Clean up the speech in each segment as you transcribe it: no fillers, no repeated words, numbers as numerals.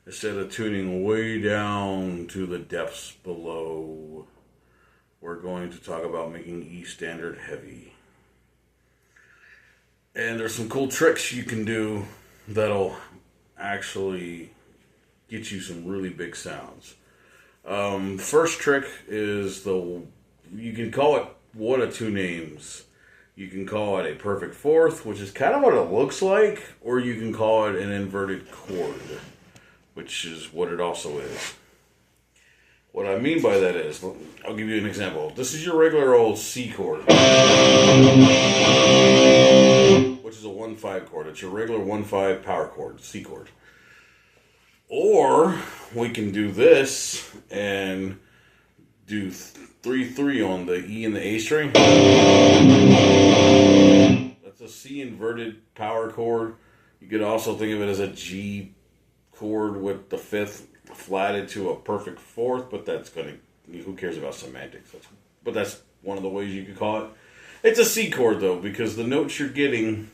Instead of tuning way down to the depths below, we're going to talk about making E standard heavy. And there's some cool tricks you can do that'll actually get you some really big sounds. First trick is you can call it one of two names. You can call it a perfect fourth, which is kind of what it looks like, or you can call it an inverted chord, which is what it also is. What I mean by that is, I'll give you an example. This is your regular old C chord, which is a 1-5 chord. It's your regular 1-5 power chord, C chord. Or we can do this and do 3-3 on the E and the A string. That's a C inverted power chord. You could also think of it as a G chord with the fifth flatted to a perfect fourth, but who cares about semantics? But that's one of the ways you could call it. It's a C chord though, because the notes you're getting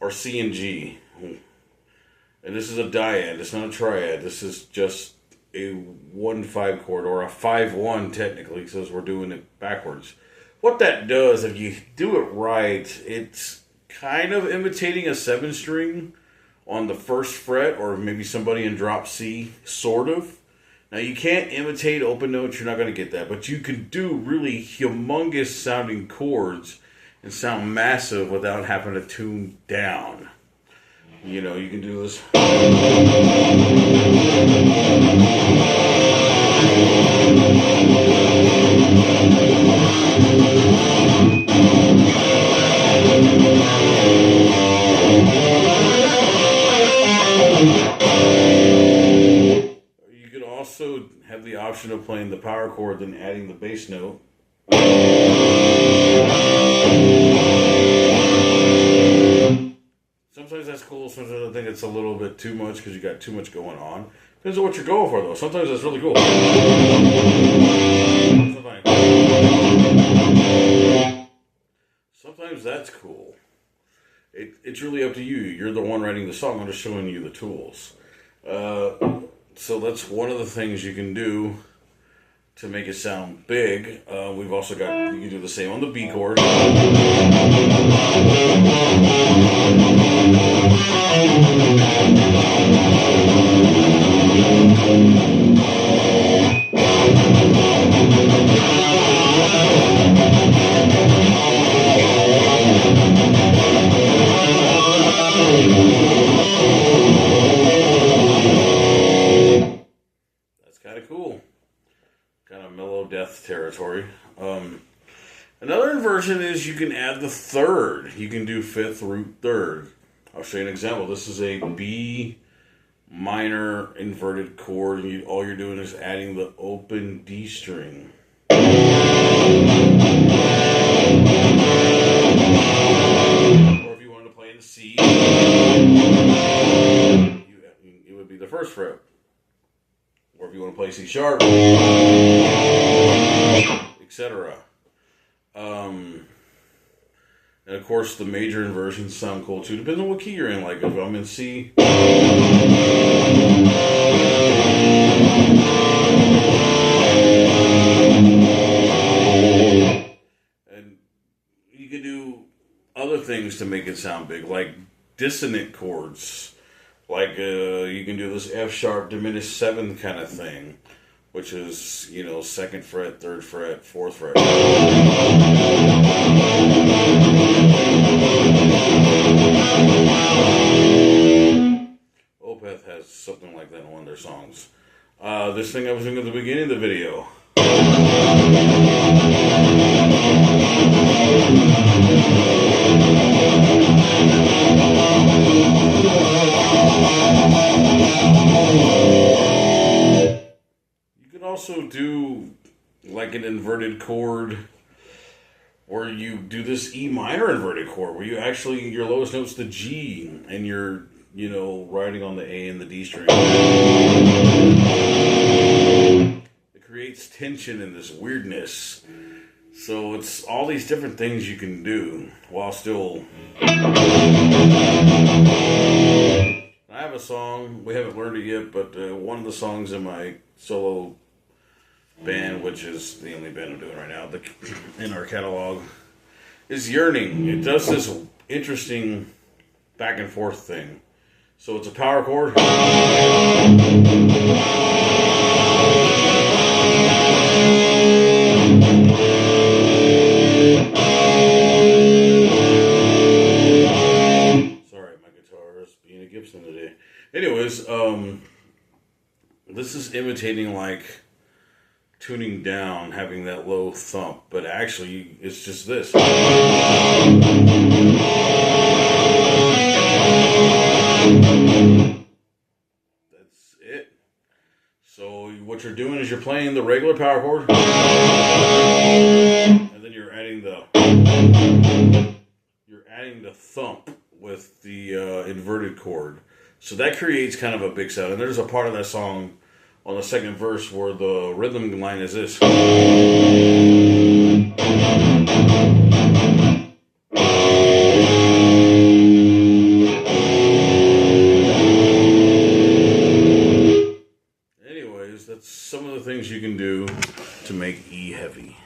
are C and G. And this is a dyad, it's not a triad. This is just a 1-5 chord, or a 5-1 technically, since we're doing it backwards. What that does, if you do it right, it's kind of imitating a 7 string on the first fret, or maybe somebody in drop C, sort of. Now you can't imitate open notes, you're not going to get that, but you can do really humongous sounding chords and sound massive without having to tune down. You know, you can do this. You could also have the option of playing the power chord, then adding the bass note. Sometimes that's cool, sometimes I think it's a little bit too much because you got too much going on. Depends on what you're going for though. Sometimes that's really cool. Sometimes that's cool. It's really up to you. You're the one writing the song. I'm just showing you the tools. So that's one of the things you can do to make it sound big. We've also got, you can do the same on the B chord. That's kind of cool. Kind of mellow death territory. Another inversion is you can add the third. You can do fifth root third. I'll show you an example. This is a B minor inverted chord. All you're doing is adding the open D string. Or if you wanted to play in C, it would be the first fret. Or if you want to play C sharp, etc. And of course, the major inversions sound cool too. Depends on what key you're in. Like if I'm in C, and you can do other things to make it sound big, like dissonant chords. Like you can do this F sharp diminished seventh kind of thing, which is, you know, second fret, third fret, fourth fret. Opeth has something like that in one of their songs. This thing I was doing at the beginning of the video. You can also do like an inverted chord, or you do this E minor inverted chord where you actually, your lowest note's the G and you're, you know, riding on the A and the D string. It creates tension and this weirdness. So it's all these different things you can do while still I have a song, we haven't learned it yet, but one of the songs in my solo band, which is the only band I'm doing right now, in our catalog, is Yearning. It does this interesting back and forth thing. So it's a power chord. Sorry, my guitar is being a Gibson today. Anyways, this is imitating like tuning down, having that low thump, but actually it's just this. That's it. So what you're doing is you're playing the regular power chord, and then you're adding the thump with the inverted chord. So that creates kind of a big sound. And there's a part of that song on the second verse where the rhythm line is this. Anyways, that's some of the things you can do to make E heavy.